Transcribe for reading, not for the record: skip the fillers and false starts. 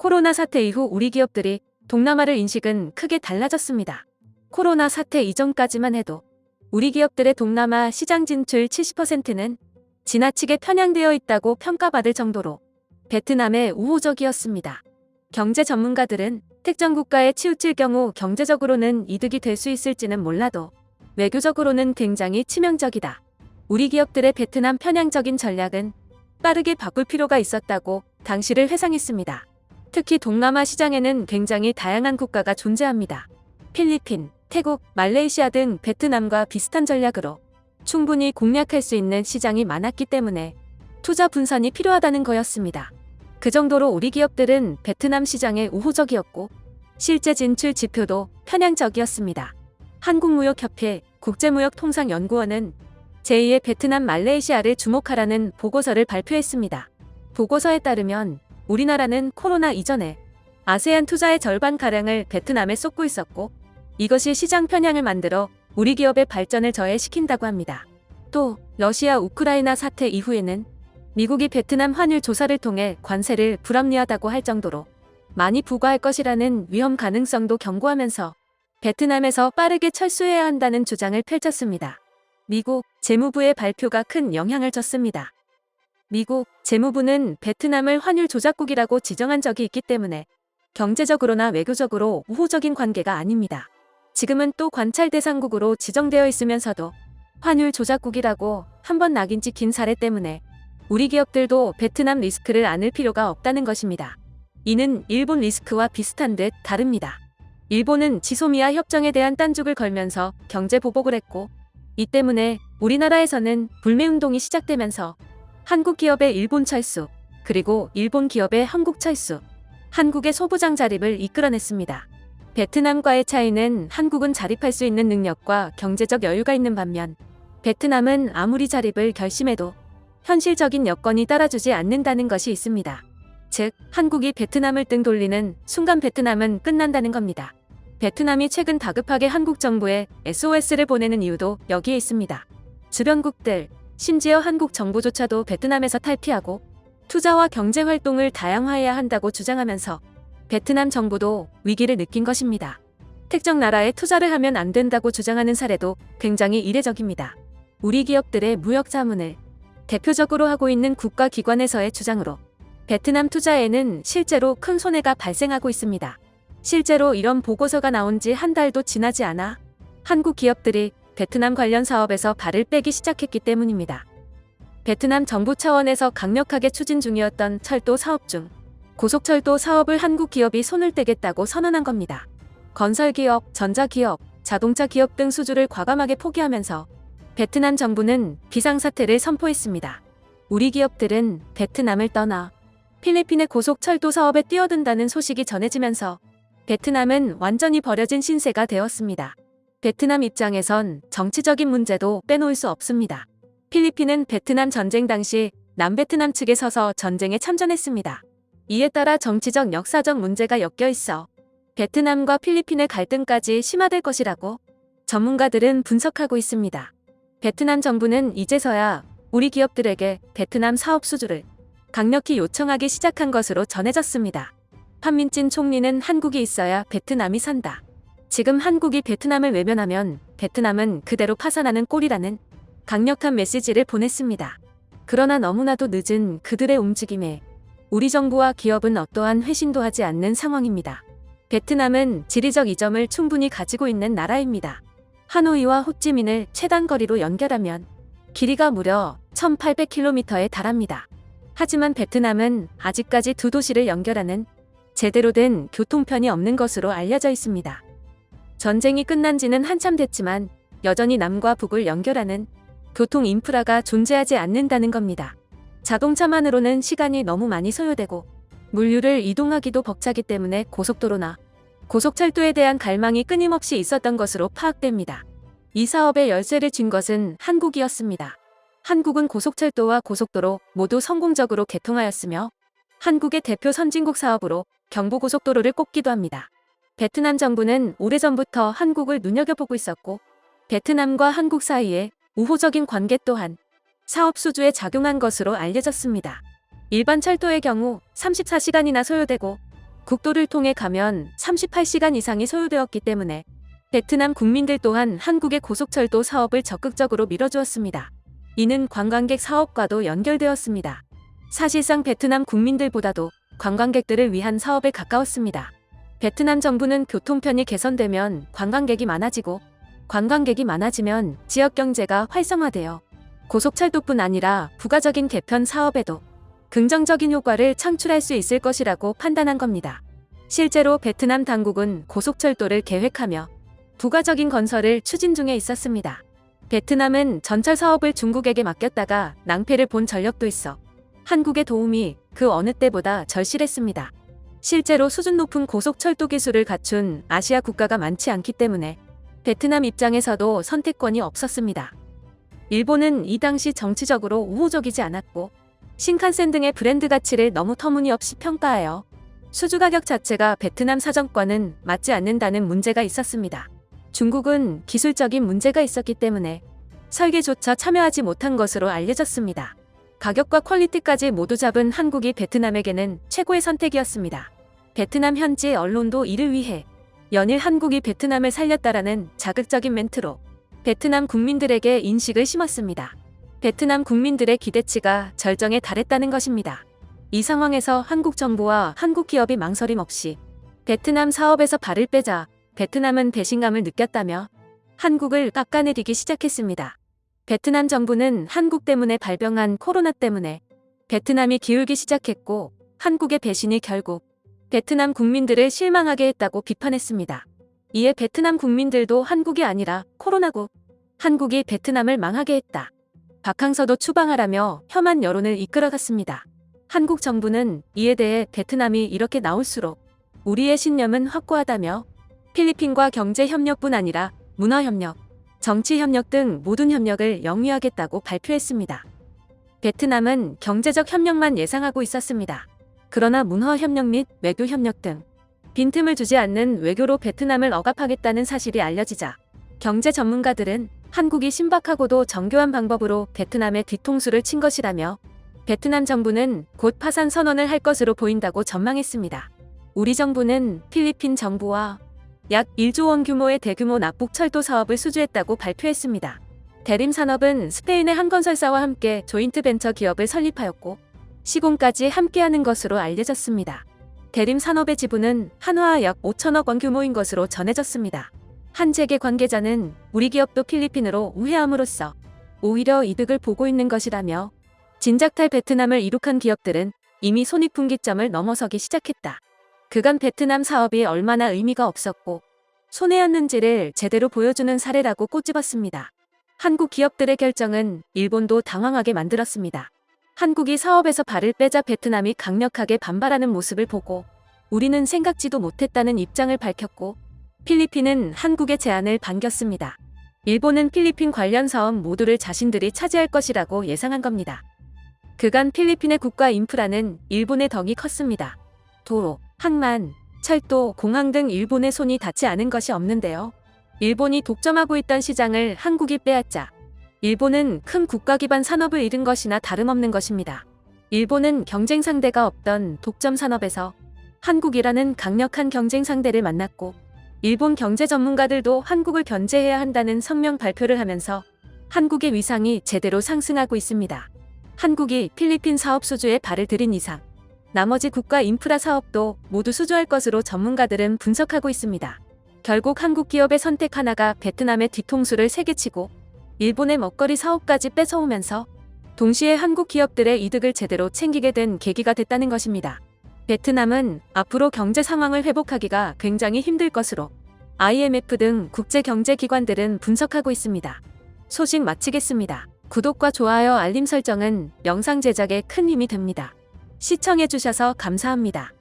코로나 사태 이후 우리 기업들이 동남아를 인식은 크게 달라졌습니다. 코로나 사태 이전까지만 해도 우리 기업들의 동남아 시장 진출 70%는 지나치게 편향되어 있다고 평가받을 정도로 베트남에 우호적이었습니다. 경제 전문가들은 특정 국가에 치우칠 경우 경제적으로는 이득이 될 수 있을지는 몰라도 외교적으로는 굉장히 치명적이다. 우리 기업들의 베트남 편향적인 전략은 빠르게 바꿀 필요가 있었다고 당시를 회상했습니다. 특히 동남아 시장에는 굉장히 다양한 국가가 존재합니다. 필리핀, 태국, 말레이시아 등 베트남과 비슷한 전략으로 충분히 공략할 수 있는 시장이 많았기 때문에 투자 분산이 필요하다는 거였습니다. 그 정도로 우리 기업들은 베트남 시장에 우호적이었고 실제 진출 지표도 편향적이었습니다. 한국무역협회 국제무역통상연구원은 제2의 베트남 말레이시아를 주목하라는 보고서를 발표했습니다. 보고서에 따르면 우리나라는 코로나 이전에 아세안 투자의 절반가량을 베트남에 쏟고 있었고 이것이 시장 편향을 만들어 우리 기업의 발전을 저해시킨다고 합니다. 또 러시아 우크라이나 사태 이후에는 미국이 베트남 환율 조사를 통해 관세를 불합리하다고 할 정도로 많이 부과할 것이라는 위험 가능성도 경고하면서 베트남에서 빠르게 철수해야 한다는 주장을 펼쳤습니다. 미국 재무부의 발표가 큰 영향을 줬습니다. 미국 재무부는 베트남을 환율 조작국이라고 지정한 적이 있기 때문에 경제적으로나 외교적으로 우호적인 관계가 아닙니다. 지금은 또 관찰 대상국으로 지정되어 있으면서도 환율 조작국이라고 한번 낙인 찍힌 사례 때문에 우리 기업들도 베트남 리스크를 안을 필요가 없다는 것입니다. 이는 일본 리스크와 비슷한 듯 다릅니다. 일본은 지소미아 협정에 대한 딴죽을 걸면서 경제 보복을 했고 이 때문에 우리나라에서는 불매운동이 시작되면서 한국 기업의 일본 철수, 그리고 일본 기업의 한국 철수, 한국의 소부장 자립을 이끌어냈습니다. 베트남과의 차이는 한국은 자립할 수 있는 능력과 경제적 여유가 있는 반면 베트남은 아무리 자립을 결심해도 현실적인 여건이 따라주지 않는다는 것이 있습니다. 즉, 한국이 베트남을 등 돌리는 순간 베트남은 끝난다는 겁니다. 베트남이 최근 다급하게 한국 정부에 SOS를 보내는 이유도 여기에 있습니다. 주변국들, 심지어 한국 정부조차도 베트남에서 탈피하고 투자와 경제 활동을 다양화해야 한다고 주장하면서 베트남 정부도 위기를 느낀 것입니다. 특정 나라에 투자를 하면 안 된다고 주장하는 사례도 굉장히 이례적입니다. 우리 기업들의 무역 자문을 대표적으로 하고 있는 국가기관에서의 주장으로 베트남 투자에는 실제로 큰 손해가 발생하고 있습니다. 실제로 이런 보고서가 나온 지 한 달도 지나지 않아 한국 기업들이 베트남 관련 사업에서 발을 빼기 시작했기 때문입니다. 베트남 정부 차원에서 강력하게 추진 중이었던 철도 사업 중 고속철도 사업을 한국 기업이 손을 떼겠다고 선언한 겁니다. 건설기업, 전자기업, 자동차 기업 등 수주를 과감하게 포기하면서 베트남 정부는 비상사태를 선포했습니다. 우리 기업들은 베트남을 떠나 필리핀의 고속철도 사업에 뛰어든다는 소식이 전해지면서 베트남은 완전히 버려진 신세가 되었습니다. 베트남 입장에선 정치적인 문제도 빼놓을 수 없습니다. 필리핀은 베트남 전쟁 당시 남베트남 측에 서서 전쟁에 참전했습니다. 이에 따라 정치적 역사적 문제가 엮여 있어 베트남과 필리핀의 갈등까지 심화될 것이라고 전문가들은 분석하고 있습니다. 베트남 정부는 이제서야 우리 기업들에게 베트남 사업 수주를 강력히 요청하기 시작한 것으로 전해졌습니다. 판민진 총리는 한국이 있어야 베트남이 산다. 지금 한국이 베트남을 외면하면 베트남은 그대로 파산하는 꼴이라는 강력한 메시지를 보냈습니다. 그러나 너무나도 늦은 그들의 움직임에 우리 정부와 기업은 어떠한 회신도 하지 않는 상황입니다. 베트남은 지리적 이점을 충분히 가지고 있는 나라입니다. 하노이와 호찌민을 최단 거리로 연결하면 길이가 무려 1800km에 달합니다. 하지만 베트남은 아직까지 두 도시를 연결하는 제대로 된 교통편이 없는 것으로 알려져 있습니다. 전쟁이 끝난 지는 한참 됐지만 여전히 남과 북을 연결하는 교통 인프라가 존재하지 않는다는 겁니다. 자동차만으로는 시간이 너무 많이 소요되고 물류를 이동하기도 벅차기 때문에 고속도로나 고속철도에 대한 갈망이 끊임없이 있었던 것으로 파악됩니다. 이 사업에 열쇠를 쥔 것은 한국이었습니다. 한국은 고속철도와 고속도로 모두 성공적으로 개통하였으며 한국의 대표 선진국 사업으로 경부고속도로를 꼽기도 합니다. 베트남 정부는 오래전부터 한국을 눈여겨보고 있었고 베트남과 한국 사이에 우호적인 관계 또한 사업 수주에 작용한 것으로 알려졌습니다. 일반 철도의 경우 34시간이나 소요되고 국도를 통해 가면 38시간 이상이 소요되었기 때문에 베트남 국민들 또한 한국의 고속철도 사업을 적극적으로 밀어주었습니다. 이는 관광객 사업과도 연결되었습니다. 사실상 베트남 국민들보다도 관광객들을 위한 사업에 가까웠습니다. 베트남 정부는 교통편이 개선되면 관광객이 많아지고 관광객이 많아지면 지역 경제가 활성화되어 고속철도뿐 아니라 부가적인 개편 사업에도 긍정적인 효과를 창출할 수 있을 것이라고 판단한 겁니다. 실제로 베트남 당국은 고속철도를 계획하며 부가적인 건설을 추진 중에 있었습니다. 베트남은 전철 사업을 중국에게 맡겼다가 낭패를 본 전력도 있어 한국의 도움이 그 어느 때보다 절실했습니다. 실제로 수준 높은 고속철도 기술을 갖춘 아시아 국가가 많지 않기 때문에 베트남 입장에서도 선택권이 없었습니다. 일본은 이 당시 정치적으로 우호적이지 않았고 신칸센 등의 브랜드 가치를 너무 터무니없이 평가하여 수주 가격 자체가 베트남 사정과는 맞지 않는다는 문제가 있었습니다. 중국은 기술적인 문제가 있었기 때문에 설계조차 참여하지 못한 것으로 알려졌습니다. 가격과 퀄리티까지 모두 잡은 한국이 베트남에게는 최고의 선택이었습니다. 베트남 현지 언론도 이를 위해 연일 한국이 베트남을 살렸다라는 자극적인 멘트로 베트남 국민들에게 인식을 심었습니다. 베트남 국민들의 기대치가 절정에 달했다는 것입니다. 이 상황에서 한국 정부와 한국 기업이 망설임 없이 베트남 사업에서 발을 빼자 베트남은 배신감을 느꼈다며 한국을 깎아내리기 시작했습니다. 베트남 정부는 한국 때문에 발병한 코로나 때문에 베트남이 기울기 시작했고 한국의 배신이 결국 베트남 국민들을 실망하게 했다고 비판했습니다. 이에 베트남 국민들도 한국이 아니라 코로나고 한국이 베트남을 망하게 했다. 박항서도 추방하라며 혐한 여론을 이끌어갔습니다. 한국 정부는 이에 대해 베트남이 이렇게 나올수록 우리의 신념은 확고하다며 필리핀과 경제협력뿐 아니라 문화협력, 정치협력 등 모든 협력을 영위하겠다고 발표했습니다. 베트남은 경제적 협력만 예상하고 있었습니다. 그러나 문화협력 및 외교협력 등 빈틈을 주지 않는 외교로 베트남을 억압하겠다는 사실이 알려지자 경제 전문가들은 한국이 신박하고도 정교한 방법으로 베트남의 뒤통수를 친 것이라며 베트남 정부는 곧 파산 선언을 할 것으로 보인다고 전망했습니다. 우리 정부는 필리핀 정부와 약 1조 원 규모의 대규모 납북철도 사업을 수주했다고 발표했습니다. 대림산업은 스페인의 한 건설사와 함께 조인트 벤처 기업을 설립하였고 시공까지 함께하는 것으로 알려졌습니다. 대림산업의 지분은 한화 약 5천억 원 규모인 것으로 전해졌습니다. 한 재계 관계자는 우리 기업도 필리핀으로 우회함으로써 오히려 이득을 보고 있는 것이라며 진작탈 베트남을 이룩한 기업들은 이미 손익분기점을 넘어서기 시작했다. 그간 베트남 사업이 얼마나 의미가 없었고 손해였는지를 제대로 보여주는 사례라고 꼬집었습니다. 한국 기업들의 결정은 일본도 당황하게 만들었습니다. 한국이 사업에서 발을 빼자 베트남이 강력하게 반발하는 모습을 보고 우리는 생각지도 못했다는 입장을 밝혔고 필리핀은 한국의 제안을 반겼습니다. 일본은 필리핀 관련 사업 모두를 자신들이 차지할 것이라고 예상한 겁니다. 그간 필리핀의 국가 인프라는 일본의 덕이 컸습니다. 도로, 항만, 철도, 공항 등 일본의 손이 닿지 않은 것이 없는데요. 일본이 독점하고 있던 시장을 한국이 빼앗자 일본은 큰 국가 기반 산업을 잃은 것이나 다름없는 것입니다. 일본은 경쟁 상대가 없던 독점 산업에서 한국이라는 강력한 경쟁 상대를 만났고 일본 경제 전문가들도 한국을 견제해야 한다는 성명 발표를 하면서 한국의 위상이 제대로 상승하고 있습니다. 한국이 필리핀 사업 수주에 발을 들인 이상 나머지 국가 인프라 사업도 모두 수주할 것으로 전문가들은 분석하고 있습니다. 결국 한국 기업의 선택 하나가 베트남의 뒤통수를 세게 치고 일본의 먹거리 사업까지 뺏어오면서 동시에 한국 기업들의 이득을 제대로 챙기게 된 계기가 됐다는 것입니다. 베트남은 앞으로 경제 상황을 회복하기가 굉장히 힘들 것으로 IMF 등 국제경제기관들은 분석하고 있습니다. 소식 마치겠습니다. 구독과 좋아요 알림 설정은 영상 제작에 큰 힘이 됩니다. 시청해주셔서 감사합니다.